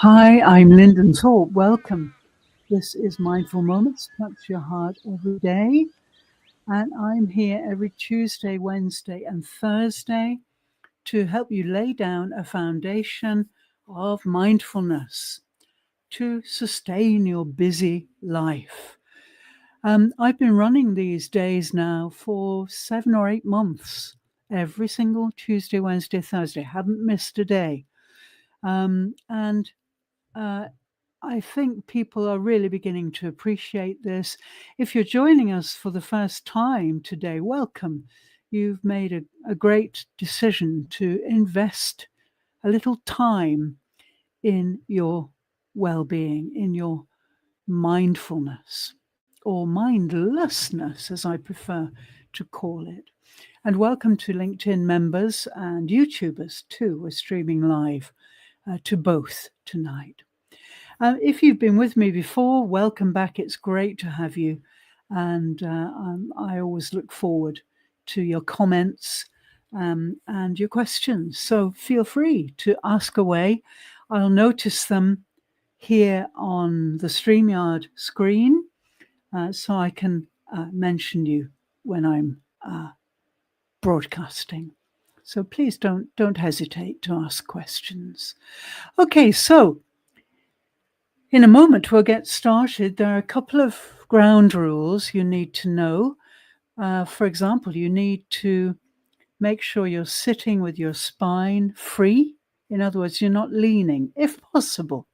Hi, I'm Lyndon Thorpe. Welcome. This is Mindful Moments, Touch Your Heart every day. And I'm here every Tuesday, Wednesday, and Thursday to help you lay down a foundation of mindfulness to sustain your busy life. I've been running these days now for 7 or 8 months, every single Tuesday, Wednesday, Thursday. Haven't missed a day. And I think people are really beginning to appreciate this. If you're joining us for the first time today, welcome. You've made a great decision to invest a little time in your well being, in your mindfulness, or mindlessness, as I prefer to call it. And welcome to LinkedIn members and YouTubers too. We're streaming live to both tonight. If you've been with me before, welcome back. It's great to have you. And I always look forward to your comments and your questions. So feel free to ask away. I'll notice them here on the StreamYard screen so I can mention you when I'm broadcasting. So please don't hesitate to ask questions. Okay, so in a moment, we'll get started. There are a couple of ground rules you need to know. For example, you need to make sure you're sitting with your spine free. In other words, you're not leaning, if possible.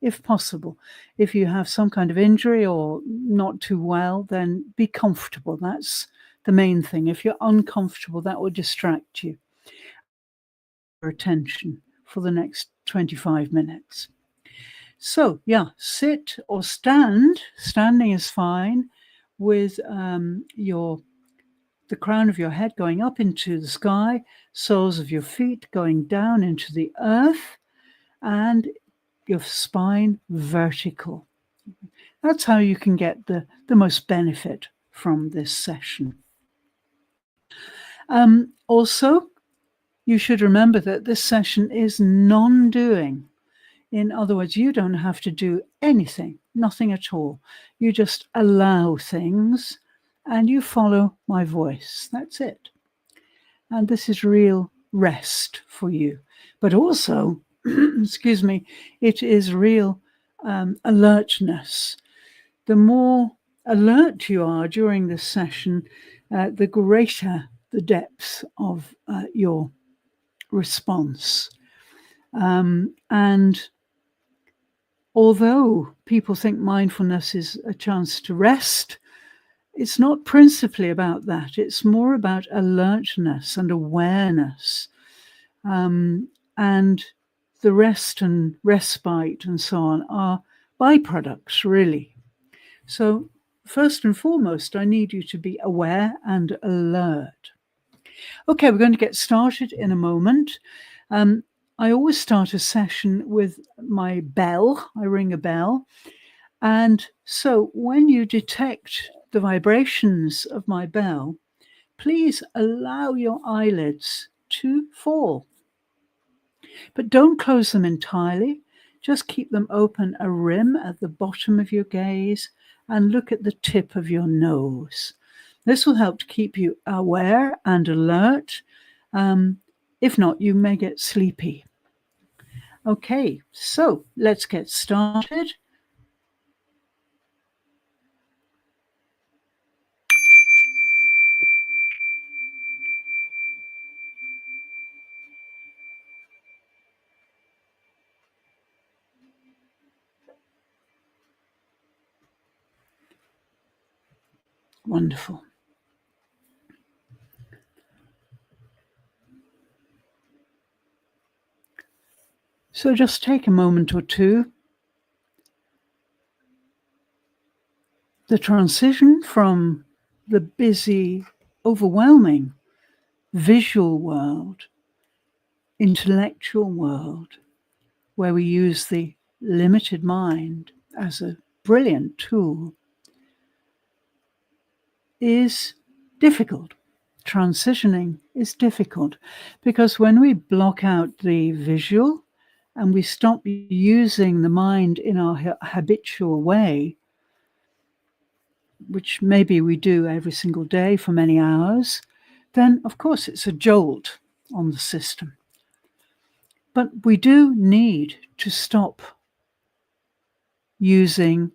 If possible. If you have some kind of injury or not too well, then be comfortable. That's the main thing. If you're uncomfortable, that will distract you. Your attention for the next 25 minutes. So, yeah, sit or stand. Standing is fine with the crown of your head going up into the sky, soles of your feet going down into the earth, and your spine vertical. That's how you can get the most benefit from this session. Also, you should remember that this session is non-doing. In other words, you don't have to do anything, nothing at all. You just allow things and you follow my voice. That's it. And this is real rest for you. But also, excuse me, it is real alertness. The more alert you are during this session, the greater the depth of your response. And although people think mindfulness is a chance to rest, it's not principally about that. It's more about alertness and awareness. And the rest and respite and so on are byproducts, really. So first and foremost, I need you to be aware and alert. Okay, we're going to get started in a moment. I always start a session with my bell. I ring a bell. And so when you detect the vibrations of my bell, please allow your eyelids to fall. But don't close them entirely. Just keep them open a rim at the bottom of your gaze and look at the tip of your nose. This will help to keep you aware and alert. If not, you may get sleepy. Okay, so let's get started. Wonderful. So just take a moment or two. The transition from the busy, overwhelming visual world, intellectual world, where we use the limited mind as a brilliant tool, is difficult. Transitioning is difficult because when we block out the visual and we stop using the mind in our habitual way, which maybe we do every single day for many hours, then of course it's a jolt on the system. But we do need to stop using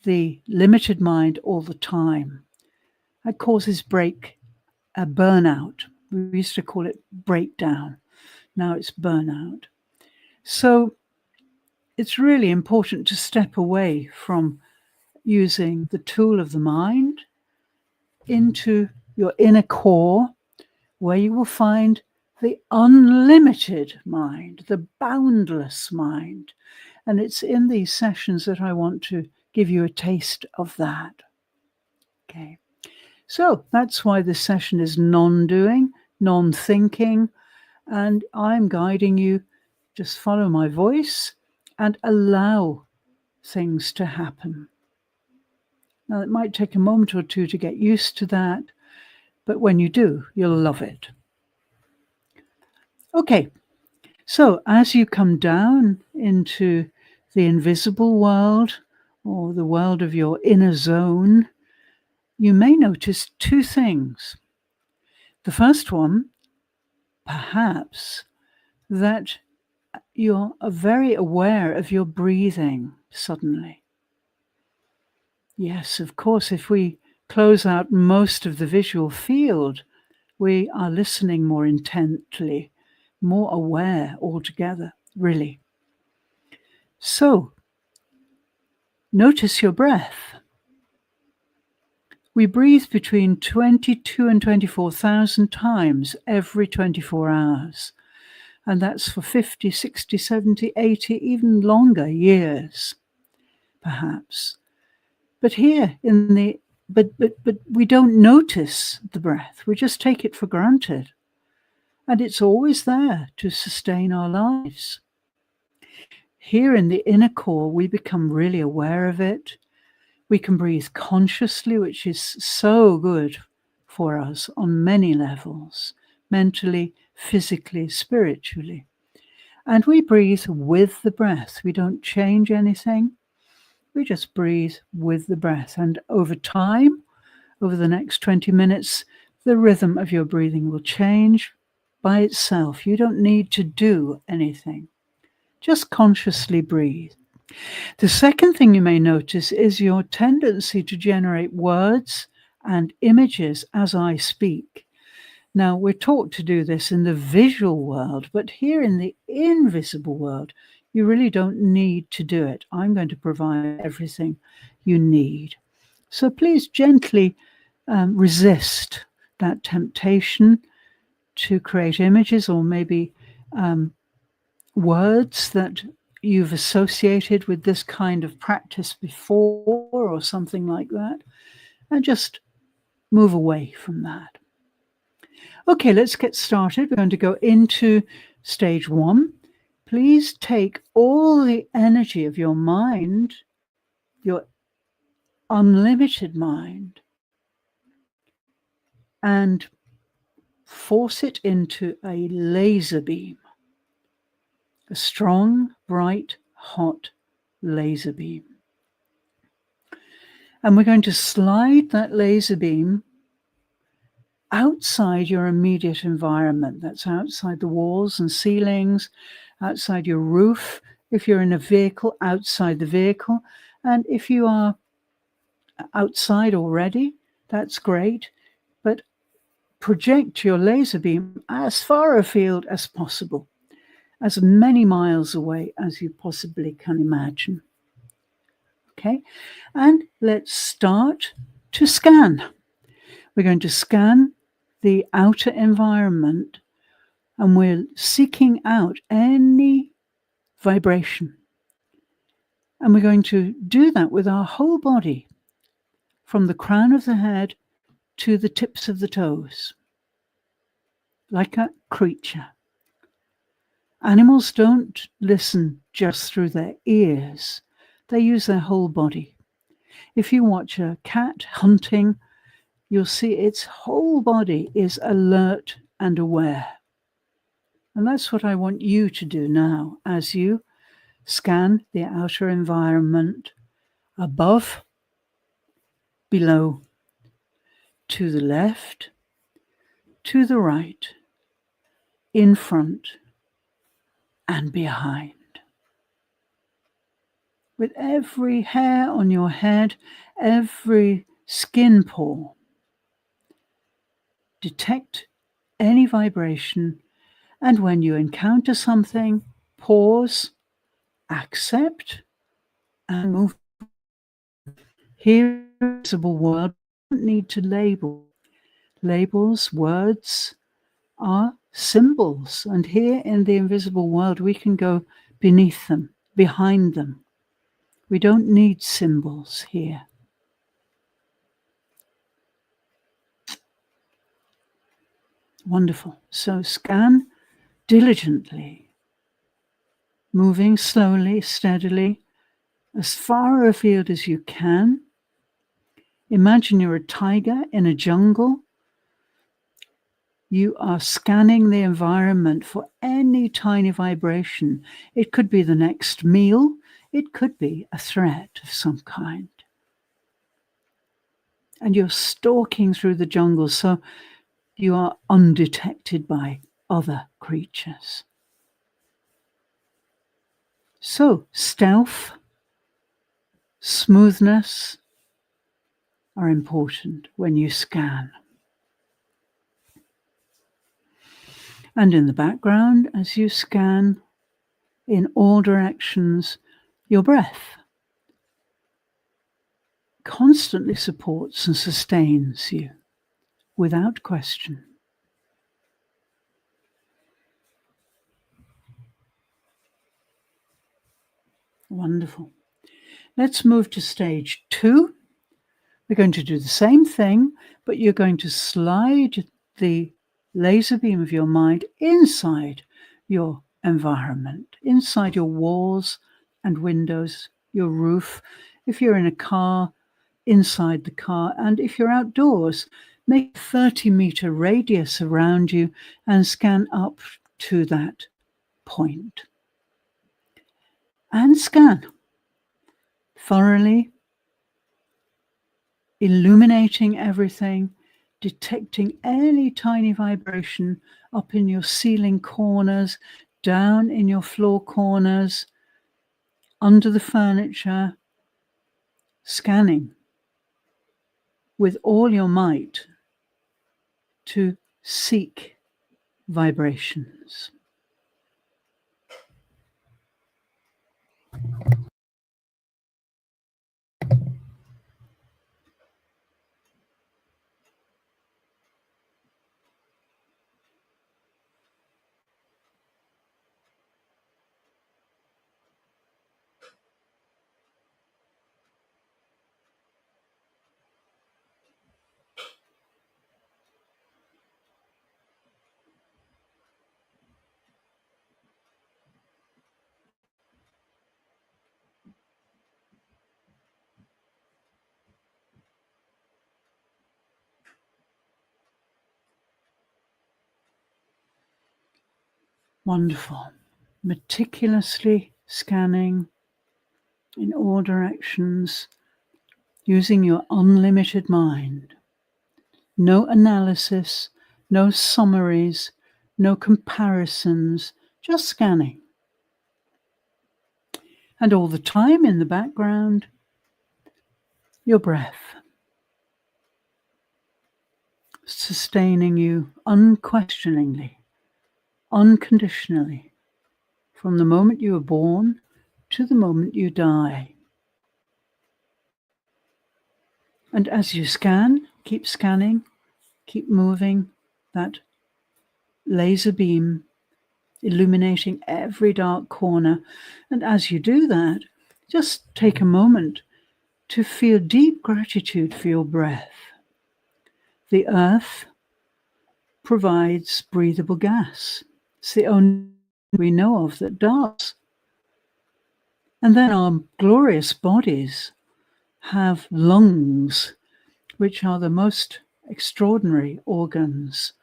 the limited mind all the time. That causes burnout. We used to call it breakdown. Now it's burnout. So it's really important to step away from using the tool of the mind into your inner core, where you will find the unlimited mind, the boundless mind. And it's in these sessions that I want to give you a taste of that. Okay. So that's why this session is non-doing, non-thinking, and I'm guiding you. Just follow my voice and allow things to happen. Now, it might take a moment or two to get used to that, but when you do, you'll love it. Okay, so as you come down into the invisible world, or the world of your inner zone, you may notice two things. The first one, perhaps, that you're very aware of your breathing suddenly. Yes, of course, if we close out most of the visual field, we are listening more intently, more aware altogether, really. So, notice your breath. We breathe between 22 and 24,000 times every 24 hours. And that's for 50, 60, 70, 80, even longer years, perhaps. But here in the but we don't notice the breath. We just take it for granted. And it's always there to sustain our lives. Here in the inner core, we become really aware of it. We can breathe consciously, which is so good for us on many levels, mentally, physically, spiritually. And we breathe with the breath. We don't change anything. We just breathe with the breath. And over time, over the next 20 minutes, the rhythm of your breathing will change by itself. You don't need to do anything. Just consciously breathe. The second thing you may notice is your tendency to generate words and images as I speak. Now, we're taught to do this in the visual world, but here in the invisible world, you really don't need to do it. I'm going to provide everything you need. So please gently resist that temptation to create images or maybe words that you've associated with this kind of practice before or something like that, and just move away from that. Okay, let's get started. We're going to go into stage 1. Please take all the energy of your mind, your unlimited mind, and force it into a laser beam, a strong, bright, hot laser beam. And we're going to slide that laser beam outside your immediate environment. That's outside the walls and ceilings, outside your roof. If you're in a vehicle, outside the vehicle. And if you are outside already, that's great. But project your laser beam as far afield as possible, as many miles away as you possibly can imagine. Okay, and let's start to scan. We're going to scan the outer environment, and we're seeking out any vibration. And we're going to do that with our whole body, from the crown of the head to the tips of the toes, like a creature. Animals don't listen just through their ears. They use their whole body. If you watch a cat hunting, you'll see its whole body is alert and aware. And that's what I want you to do now as you scan the outer environment above, below, to the left, to the right, in front, and behind. With every hair on your head, every skin pore, detect any vibration, and when you encounter something, pause, accept, and move. Here in the visible world, we don't need to label. Labels, words are symbols, and here in the invisible world, we can go beneath them, behind them. We don't need symbols here. Wonderful. So scan diligently, moving slowly, steadily, as far afield as you can. Imagine you're a tiger in a jungle. You are scanning the environment for any tiny vibration. It could be the next meal. It could be a threat of some kind. And you're stalking through the jungle so you are undetected by other creatures. So stealth, smoothness are important when you scan. And in the background, as you scan in all directions, your breath constantly supports and sustains you without question. Wonderful. Let's move to stage 2. We're going to do the same thing, but you're going to slide the laser beam of your mind inside your environment, inside your walls and windows, your roof. If you're in a car, inside the car, and if you're outdoors, make a 30-meter radius around you and scan up to that point. And scan thoroughly, illuminating everything, detecting any tiny vibration up in your ceiling corners, down in your floor corners, under the furniture, scanning with all your might to seek vibrations. Wonderful. Meticulously scanning in all directions, using your unlimited mind. No analysis, no summaries, no comparisons, just scanning. And all the time in the background, your breath, sustaining you unquestioningly, unconditionally, from the moment you were born to the moment you die. And as you scan, keep scanning, keep moving that laser beam, illuminating every dark corner. And as you do that, just take a moment to feel deep gratitude for your breath. The earth provides breathable gas. It's the only we know of that does. And then our glorious bodies have lungs, which are the most extraordinary organs,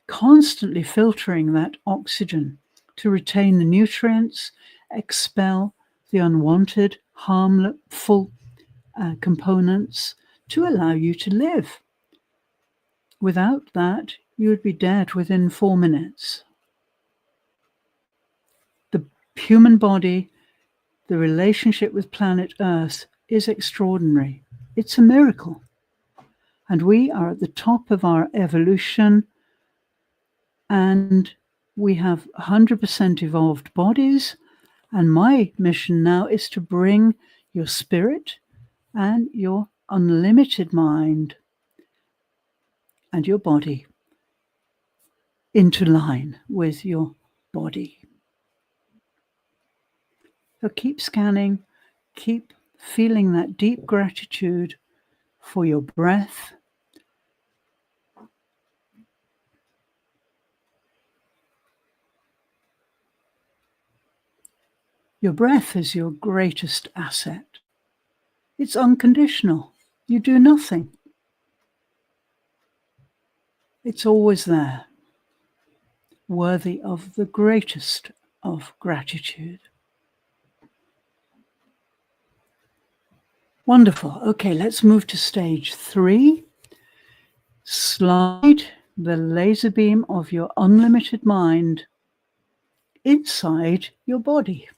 constantly filtering that oxygen to retain the nutrients, expel the unwanted, harmful components to allow you to live. Without that, you would be dead within 4 minutes. The human body, the relationship with planet Earth is extraordinary. It's a miracle. And we are at the top of our evolution, and we have 100% evolved bodies. And my mission now is to bring your spirit and your unlimited mind and your body into line with your body. So keep scanning, keep feeling that deep gratitude for your breath. Your breath is your greatest asset. It's unconditional. You do nothing. It's always there, worthy of the greatest of gratitude. Wonderful. Okay, let's move to stage 3. Slide the laser beam of your unlimited mind inside your body,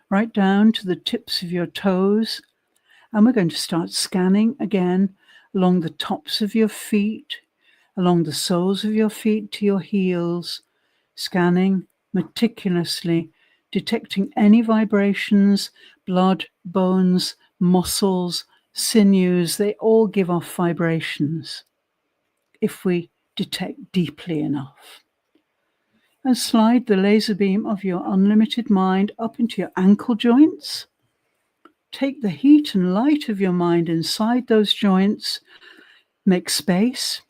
right down to the tips of your toes. And we're going to start scanning again along the tops of your feet, along the soles of your feet to your heels, scanning meticulously, detecting any vibrations, blood, bones, muscles, sinews. They all give off vibrations if we detect deeply enough. And slide the laser beam of your unlimited mind up into your ankle joints. Take the heat and light of your mind inside those joints, make space,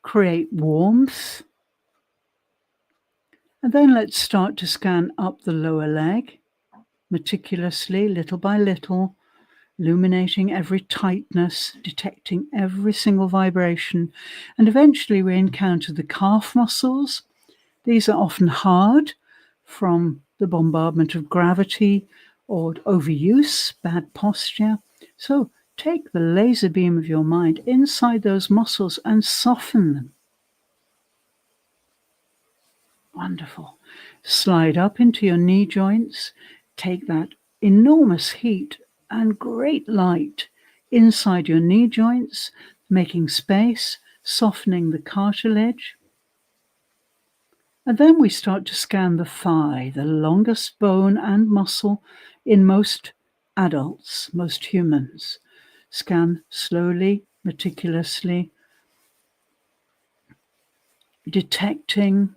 create warmth. And then let's start to scan up the lower leg, meticulously, little by little, illuminating every tightness, detecting every single vibration. And eventually we encounter the calf muscles. These are often hard from the bombardment of gravity or overuse, bad posture. So take the laser beam of your mind inside those muscles and soften them. Wonderful. Slide up into your knee joints. Take that enormous heat and great light inside your knee joints, making space, softening the cartilage. And then we start to scan the thigh, the longest bone and muscle in most adults, most humans. Scan slowly, meticulously, detecting,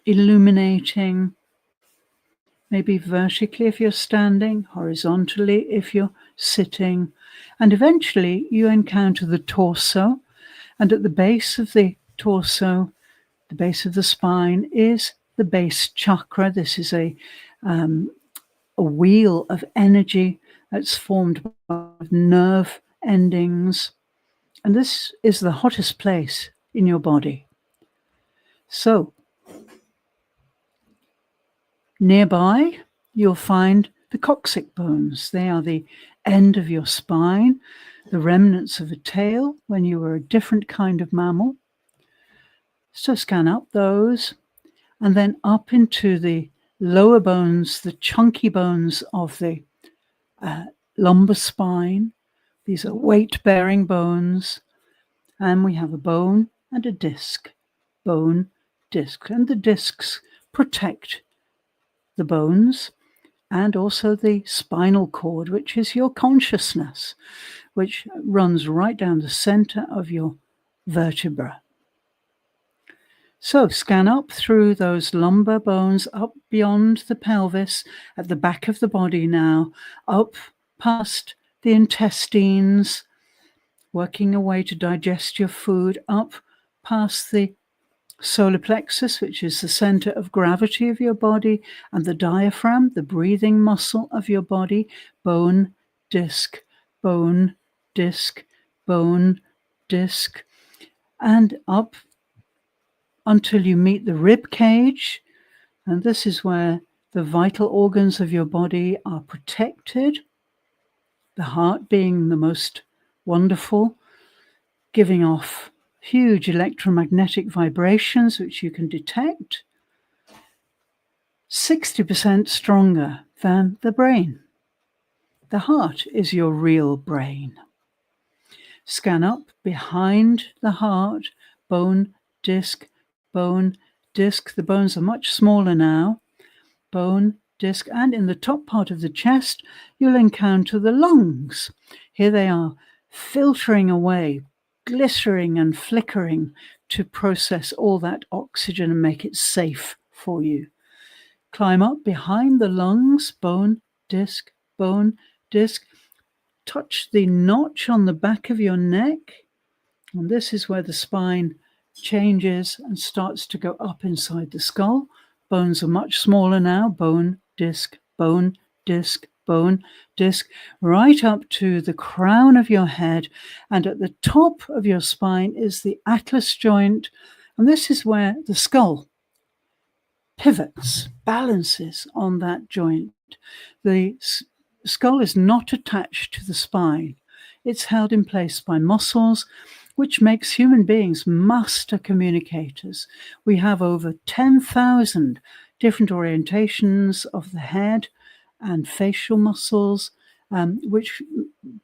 illuminating, maybe vertically if you're standing, horizontally if you're sitting. And eventually you encounter the torso, and at the base of the torso, the base of the spine, is the base chakra. This is a wheel of energy that's formed by nerve endings. And this is the hottest place in your body. So, nearby, you'll find the coccyx bones. They are the end of your spine, the remnants of a tail when you were a different kind of mammal. So scan up those, and then up into the lower bones, the chunky bones of the lumbar spine. These are weight-bearing bones, and we have a bone and a disc. Bone, disc, and the discs protect the bones and also the spinal cord, which is your consciousness, which runs right down the center of your vertebra. So scan up through those lumbar bones, up beyond the pelvis, at the back of the body now, up past the intestines, working away to digest your food, up past the solar plexus, which is the center of gravity of your body, and the diaphragm, the breathing muscle of your body, bone, disc, bone, disc, bone, disc, and up until you meet the rib cage. And this is where the vital organs of your body are protected, the heart being the most wonderful, giving off huge electromagnetic vibrations, which you can detect, 60% stronger than the brain. The heart is your real brain. Scan up behind the heart, bone, disc, bone, disc. The bones are much smaller now. Bone, disc, and in the top part of the chest, you'll encounter the lungs. Here they are, filtering away, glistering and flickering to process all that oxygen and make it safe for you. Climb up behind the lungs, bone, disc, touch the notch on the back of your neck, and this is where the spine changes and starts to go up inside the skull. Bones are much smaller now, bone, disc, right up to the crown of your head, and at the top of your spine is the atlas joint, and this is where the skull pivots, balances on that joint. The skull is not attached to the spine. It's held in place by muscles, which makes human beings master communicators. We have over 10,000 different orientations of the head and facial muscles, which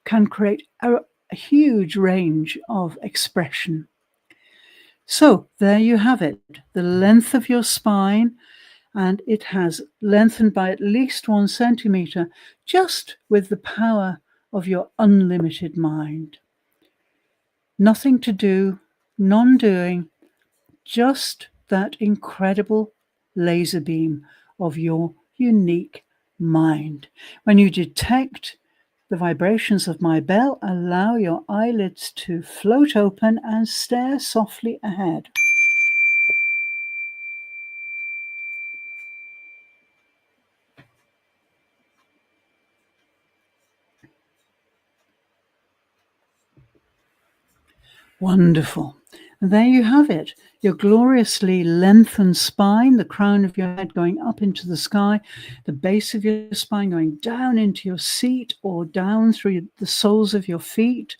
can create a huge range of expression. So there you have it, the length of your spine, and it has lengthened by at least 1 centimeter just with the power of your unlimited mind. Nothing to do, non-doing, just that incredible laser beam of your unique mind. When you detect the vibrations of my bell, allow your eyelids to float open and stare softly ahead. Wonderful. And there you have it, your gloriously lengthened spine, the crown of your head going up into the sky, the base of your spine going down into your seat or down through the soles of your feet,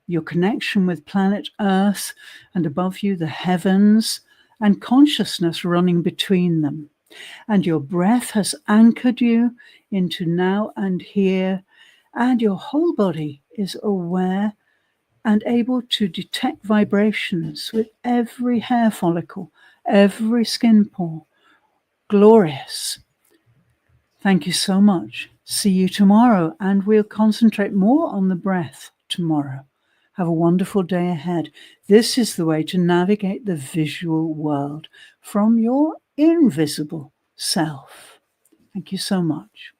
your connection with planet Earth, and above you the heavens, and consciousness running between them. And your breath has anchored you into now and here, and your whole body is aware and able to detect vibrations with every hair follicle, every skin pore. Glorious. Thank you so much. See you tomorrow, and we'll concentrate more on the breath tomorrow. Have a wonderful day ahead. This is the way to navigate the visual world from your invisible self. Thank you so much.